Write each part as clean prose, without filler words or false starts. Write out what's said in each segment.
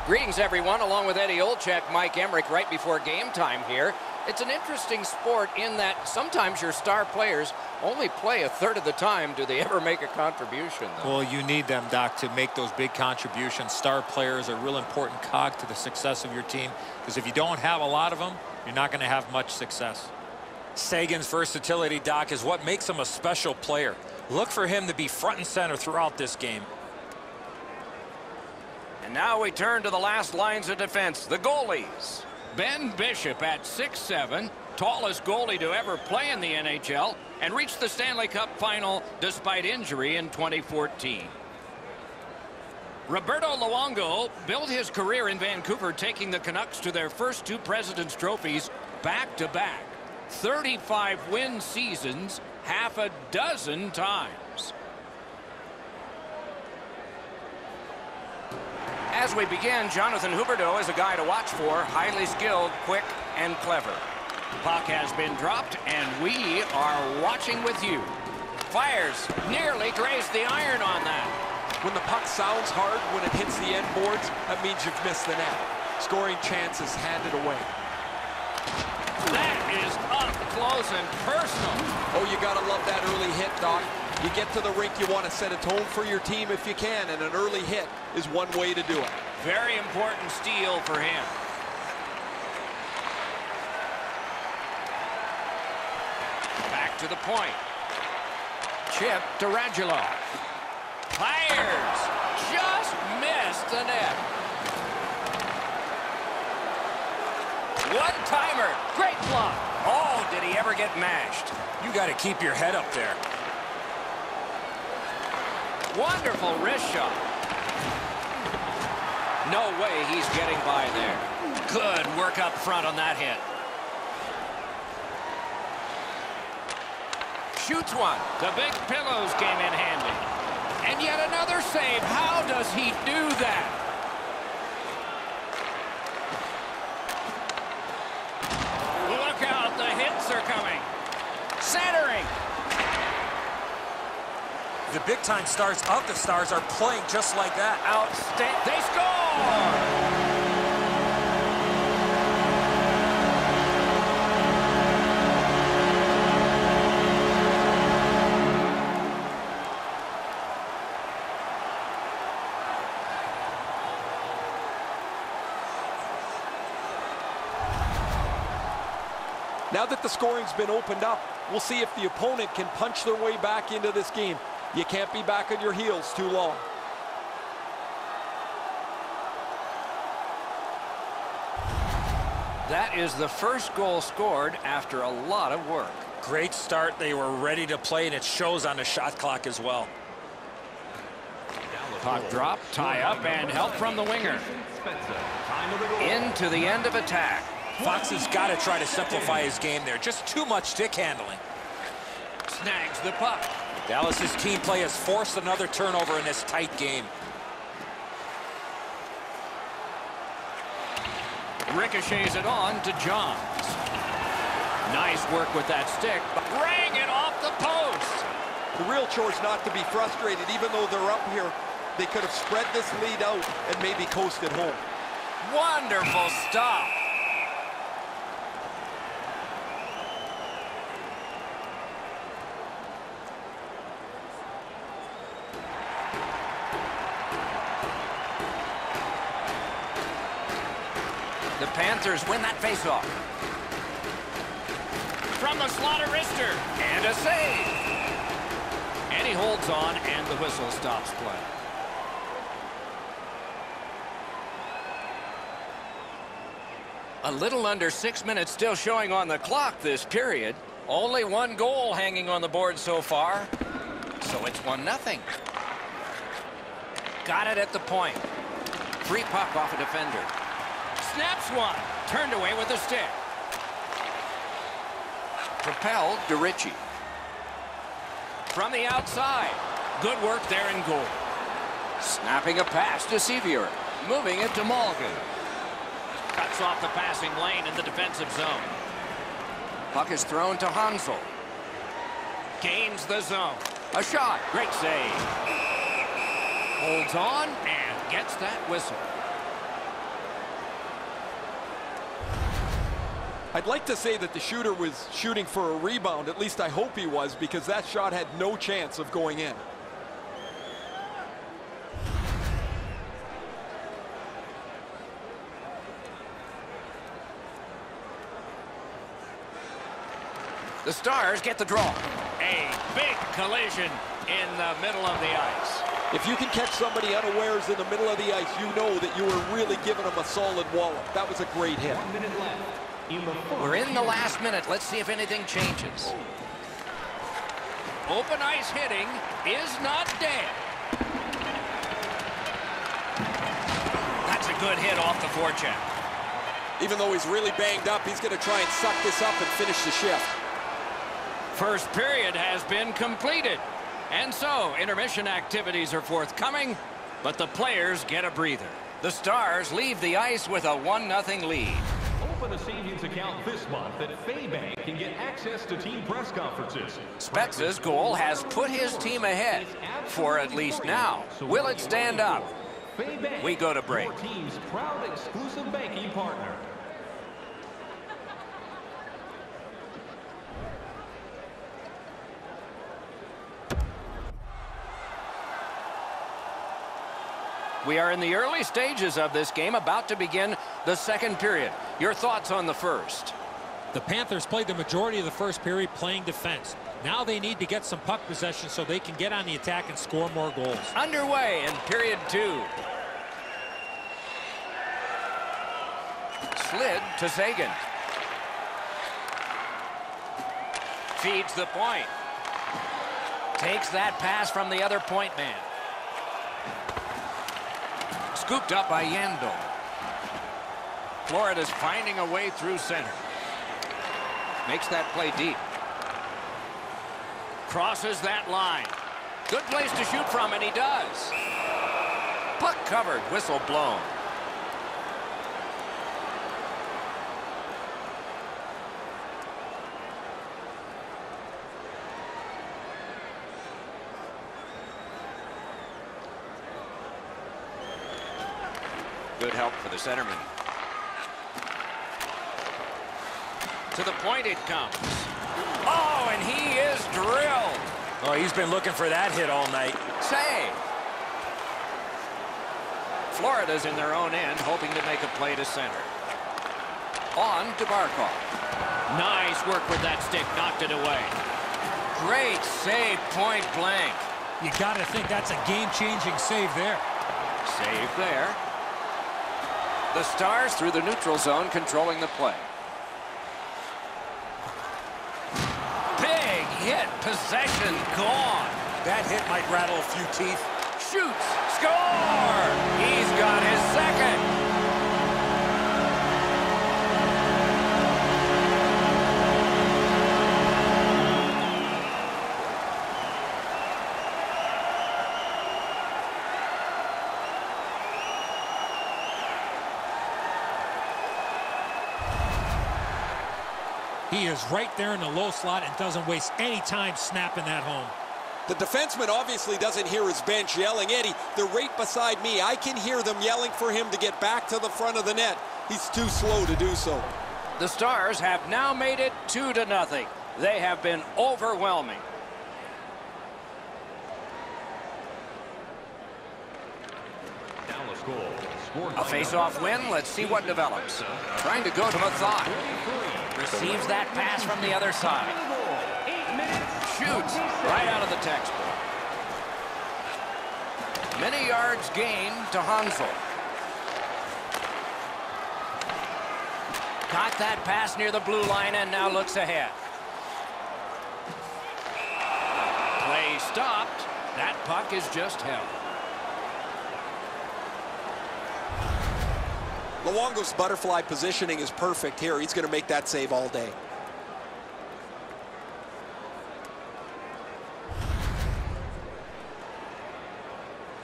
Greetings, everyone, along with Eddie Olczyk, Mike Emmerich, right before game time here. It's an interesting sport in that sometimes your star players only play a third of the time. Do they ever make a contribution, though? Well, you need them, Doc, to make those big contributions. Star players are a real important cog to the success of your team, because if you don't have a lot of them, you're not going to have much success. Seguin's versatility, Doc, is what makes him a special player. Look for him to be front and center throughout this game. And now we turn to the last lines of defense, the goalies. Ben Bishop at 6'7", tallest goalie to ever play in the NHL, and reached the Stanley Cup final despite injury in 2014. Roberto Luongo built his career in Vancouver, taking the Canucks to their first 2 President's Trophies back-to-back. 35 win seasons, half a dozen times. As we begin, Jonathan Huberdeau is a guy to watch for, highly skilled, quick, and clever. Puck has been dropped, and we are watching with you. Fires, nearly grazed the iron on that. When the puck sounds hard, when it hits the end boards, that means you've missed the net. Scoring chances handed away. That is up close and personal. Oh, you gotta love that early hit, Doc. You get to the rink, you want to set a tone for your team if you can, and an early hit is one way to do it. Very important steal for him. Back to the point. Chip to Radulov. Fires. Just missed the net. One-timer. Great block. Oh, did he ever get mashed? You got to keep your head up there. Wonderful wrist shot. No way he's getting by there. Good work up front on that hit. Shoots one. The big pillows came in handy. And yet another save. How does he do that? Look out, the hits are coming. Centering. The big-time stars of the Stars are playing just like that. Outstanding. They score! Now that the scoring's been opened up, we'll see if the opponent can punch their way back into this game. You can't be back on your heels too long. That is the first goal scored after a lot of work. Great start. They were ready to play, and it shows on the shot clock as well. Puck drop, tie up, and help from the winger. Into the end of attack. Fox has got to try to simplify his game there. Just too much stick handling. Snags the puck. Dallas's team play has forced another turnover in this tight game. Ricochets it on to Johns. Nice work with that stick. Rang it off the post. The real chore is not to be frustrated. Even though they're up here, they could have spread this lead out and maybe coasted home. Wonderful stop. The Panthers win that faceoff. From the slot of wrister. And a save. And he holds on, and the whistle stops play. A little under 6 minutes still showing on the clock this period. Only one goal hanging on the board so far. So it's 1-0. Got it at the point. Free puck off a defender. Snaps one. Turned away with a stick. Propelled to Ritchie. From the outside. Good work there in goal. Snapping a pass to Sevier. Moving it to Malgin. Cuts off the passing lane in the defensive zone. Puck is thrown to Hansel. Gains the zone. A shot. Great save. Holds on and gets that whistle. I'd like to say that the shooter was shooting for a rebound. At least I hope he was, because that shot had no chance of going in. The Stars get the draw. A big collision in the middle of the ice. If you can catch somebody unawares in the middle of the ice, you know that you were really giving them a solid wallop. That was a great hit. 1 minute left. We're in the last minute. Let's see if anything changes. Open ice hitting is not dead. That's a good hit off the forecheck. Even though he's really banged up, he's going to try and suck this up and finish the shift. First period has been completed. And so, intermission activities are forthcoming, but the players get a breather. The Stars leave the ice with a 1-0 lead. Open a savings account this month at Faybank and get access to team press conferences. Spezza's goal has put his team ahead, for at least now. Will it stand up? Faybank, We go to break. your team's proud exclusive banking partner. We are in the early stages of this game, about to begin the second period. Your thoughts on the first? The Panthers played the majority of the first period playing defense. Now they need to get some puck possession so they can get on the attack and score more goals. Underway in period 2. Slid to Sagan. Feeds the point. Takes that pass from the other point man. Scooped up by Yandel. Florida's finding a way through center. Makes that play deep. Crosses that line. Good place to shoot from, and he does. Puck covered, whistle blown. Good help for the centerman. To the point it comes. Oh, and he is drilled. Oh, he's been looking for that hit all night. Save. Florida's in their own end, hoping to make a play to center. On to Barkov. Nice work with that stick, knocked it away. Great save, point blank. You got to think that's a game-changing save there. Save there. The Stars through the neutral zone, controlling the play. Big hit, possession gone. That hit might rattle a few teeth. Shoots, score! He's got his second. He is right there in the low slot and doesn't waste any time snapping that home. The defenseman obviously doesn't hear his bench yelling. Eddie, they're right beside me. I can hear them yelling for him to get back to the front of the net. He's too slow to do so. The Stars have now made it 2-0. They have been overwhelming. Dallas goal. Scored A face-off win. Let's see what develops. Trying to go to Mathon. Receives that pass from the other side. Shoots right out of the textbook. Many yards gained to Hansel. Got that pass near the blue line and now looks ahead. Play stopped. That puck is just held. Luongo's butterfly positioning is perfect here. He's going to make that save all day.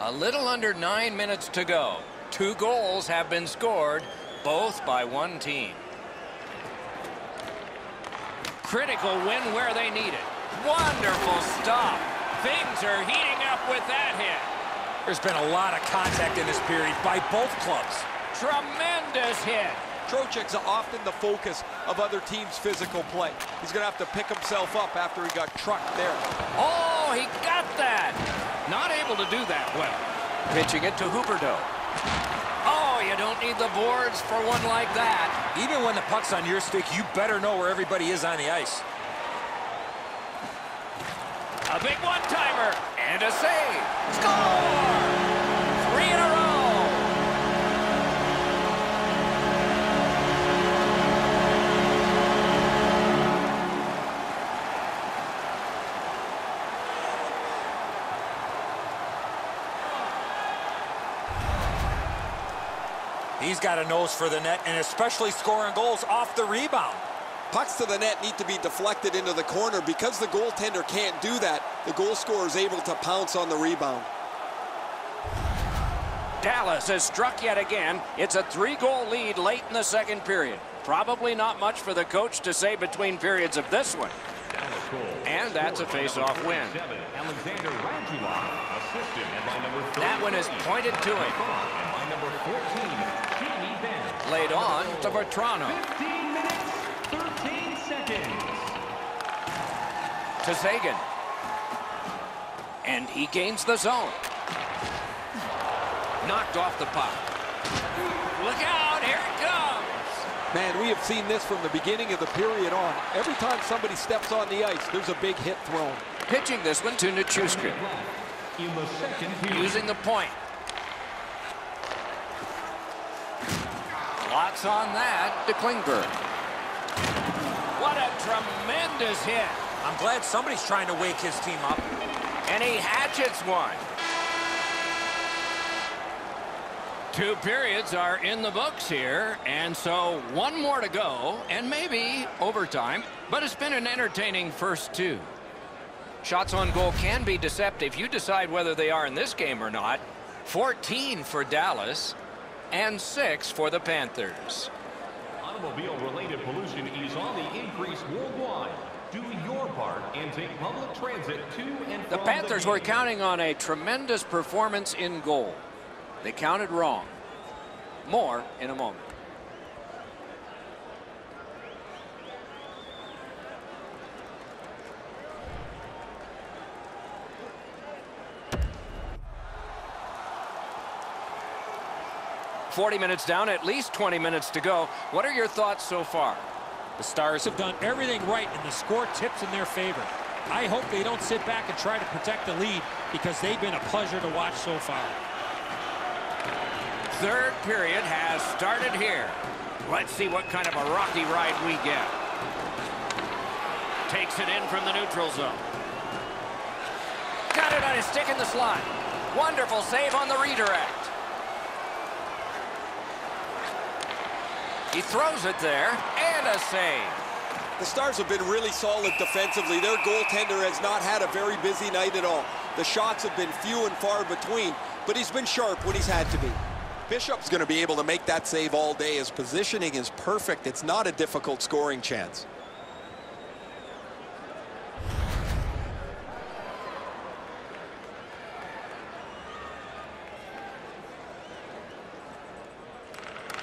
A little under 9 minutes to go. 2 goals have been scored, both by one team. Critical win where they need it. Wonderful stop. Things are heating up with that hit. There's been a lot of contact in this period by both clubs. Tremendous hit. Trocheck's often the focus of other teams' physical play. He's going to have to pick himself up after he got trucked there. Oh, he got that. Not able to do that well. Pitching it to Huberdeau. Oh, you don't need the boards for one like that. Even when the puck's on your stick, you better know where everybody is on the ice. A big one-timer and a save. Score! 3 in a row. He's got a nose for the net, and especially scoring goals off the rebound. Pucks to the net need to be deflected into the corner. Because the goaltender can't do that, the goal scorer is able to pounce on the rebound. Dallas has struck yet again. It's a 3-goal lead late in the second period. Probably not much for the coach to say between periods of this one. And that's a face-off win. That one is pointed to him. Laid on to Bertrano. 15 minutes, 13 seconds. To Sagan. And he gains the zone. Knocked off the puck. Look out, here it comes. Man, we have seen this from the beginning of the period on. Every time somebody steps on the ice, there's a big hit thrown. Pitching this one to Nichushkin. In the second period. Using the point. Lots on that to Klingberg. What a tremendous hit. I'm glad somebody's trying to wake his team up. And he hatchets one. 2 periods are in the books here, and so 1 more to go, and maybe overtime, but it's been an entertaining first 2. Shots on goal can be deceptive. You decide whether they are in this game or not. 14 for Dallas and 6 for the Panthers. Automobile-related pollution is on the increase worldwide. Do your part and take public transit to and from the Panthers were counting on a tremendous performance in goal. They counted wrong. More in a moment. .40 minutes down, at least 20 minutes to go. What are your thoughts so far? The Stars have done everything right, and the score tips in their favor. I hope they don't sit back and try to protect the lead, because they've been a pleasure to watch so far. Third period has started here. Let's see what kind of a rocky ride we get. Takes it in from the neutral zone. Got it on his stick in the slot. Wonderful save on the redirect. He throws it there, and a save. The Stars have been really solid defensively. Their goaltender has not had a very busy night at all. The shots have been few and far between, but he's been sharp when he's had to be. Bishop's going to be able to make that save all day. His positioning is perfect. It's not a difficult scoring chance.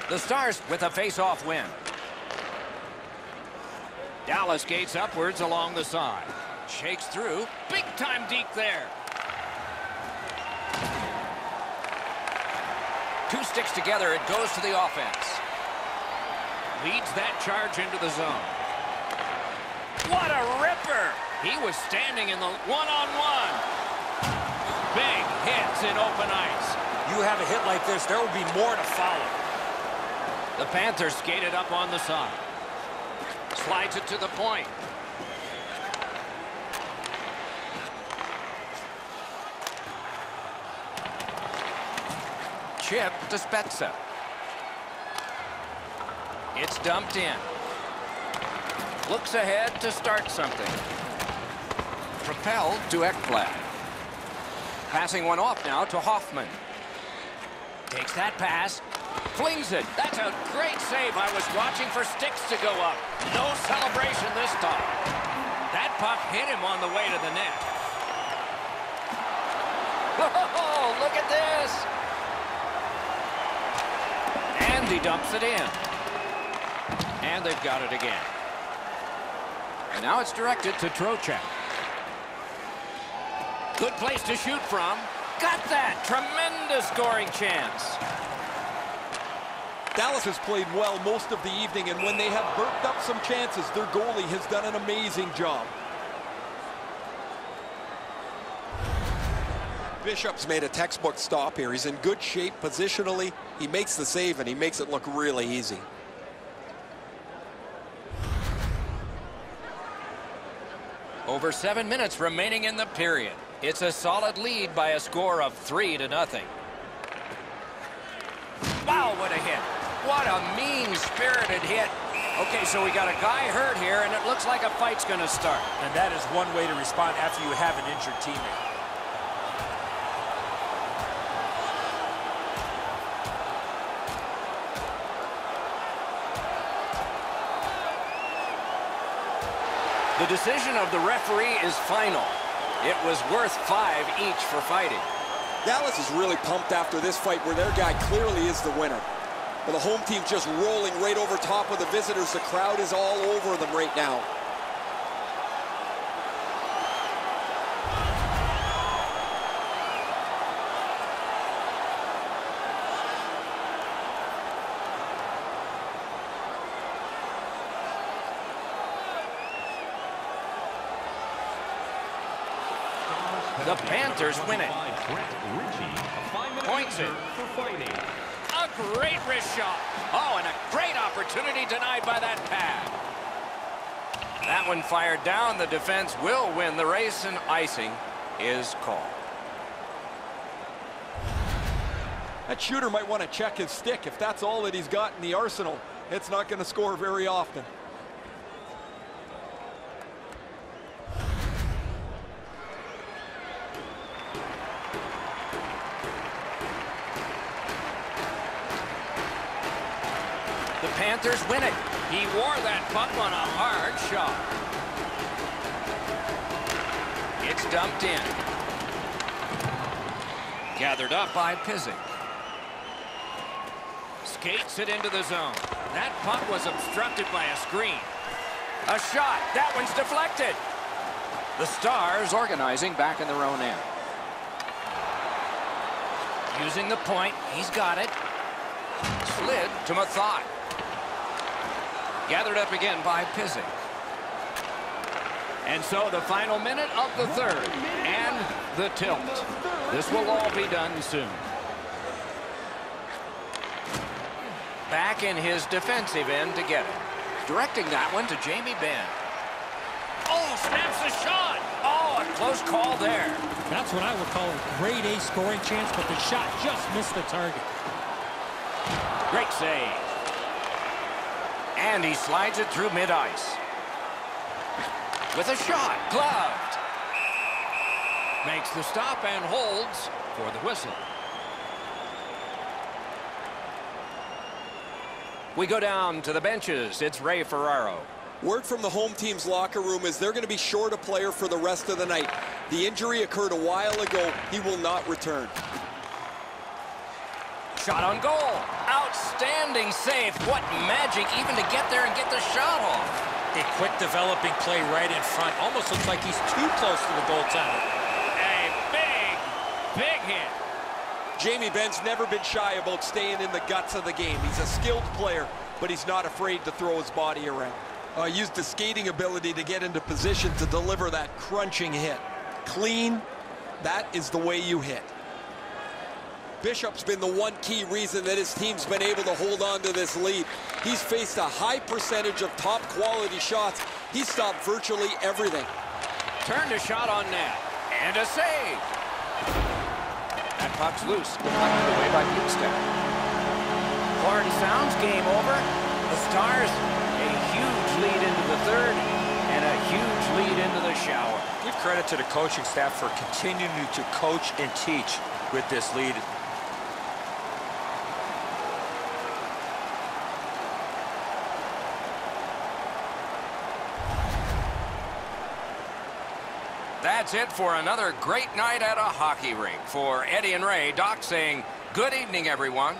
The Stars with a face-off win. Dallas skates upwards along the side. Shakes through. Big-time deep there. 2 sticks together. It goes to the offense. Leads that charge into the zone. What a ripper! He was standing in the one-on-one. Big hits in open ice. You have a hit like this, there will be more to follow. The Panthers skated up on the side. Slides it to the point. Chip to Spezza. It's dumped in. Looks ahead to start something. Propelled to Ekblad. Passing one off now to Hoffman. Takes that pass. Flings it. That's a great save. I was watching for sticks to go up. No celebration this time. That puck hit him on the way to the net. Whoa, look at this. And he dumps it in. And they've got it again. And now it's directed to Trocheck. Good place to shoot from. Got that. Tremendous scoring chance. Dallas has played well most of the evening, and when they have burped up some chances, their goalie has done an amazing job. Bishop's made a textbook stop here. He's in good shape positionally. He makes the save, and he makes it look really easy. Over 7 minutes remaining in the period. It's a solid lead by a score of 3-0. Wow, what a hit. What a mean-spirited hit. Okay, so we got a guy hurt here, and it looks like a fight's going to start. And that is one way to respond after you have an injured teammate. The decision of the referee is final. It was worth 5 each for fighting. Dallas is really pumped after this fight where their guy clearly is the winner. But the home team just rolling right over top of the visitors. The crowd is all over them right now. The Panthers win it. Points it. A great wrist shot. Oh, and a great opportunity denied by that pad. That one fired down. The defense will win the race, and icing is called. That shooter might want to check his stick. If that's all that he's got in the arsenal, it's not going to score very often. The Panthers win it. He wore that puck on a hard shot. It's dumped in. Gathered up by Pizik. Skates it into the zone. That puck was obstructed by a screen. A shot. That one's deflected. The Stars organizing back in their own end. Using the point. He's got it. Slid to Mathot. Gathered up again by Pizik. And so the final minute of the third. And the tilt. This will all be done soon. Back in his defensive end to get it. Directing that one to Jamie Benn. Oh, snaps the shot. Oh, a close call there. That's what I would call a grade A scoring chance, but the shot just missed the target. Great save. And he slides it through mid-ice. With a shot, gloved. Makes the stop and holds for the whistle. We go down to the benches. It's Ray Ferraro. Word from the home team's locker room is they're going to be short a player for the rest of the night. The injury occurred a while ago. He will not return. Shot on goal. Outstanding save. What magic even to get there and get the shot off. A quick developing play right in front. Almost looks like he's too close to the goaltender. A big hit. Jamie Benn's never been shy about staying in the guts of the game. He's a skilled player, but he's not afraid to throw his body around. Used his skating ability to get into position to deliver that crunching hit. Clean, that is the way you hit. Bishop's been the one key reason that his team's been able to hold on to this lead. He's faced a high percentage of top quality shots. He's stopped virtually everything. Turned a shot on net. And a save. That puck's loose. Knocked away by Bukestad. Horn sounds, game over. The Stars, a huge lead into the third and a huge lead into the shower. Give credit to the coaching staff for continuing to coach and teach with this lead. That's it for another great night at a hockey rink. For Eddie and Ray, Doc saying good evening, everyone.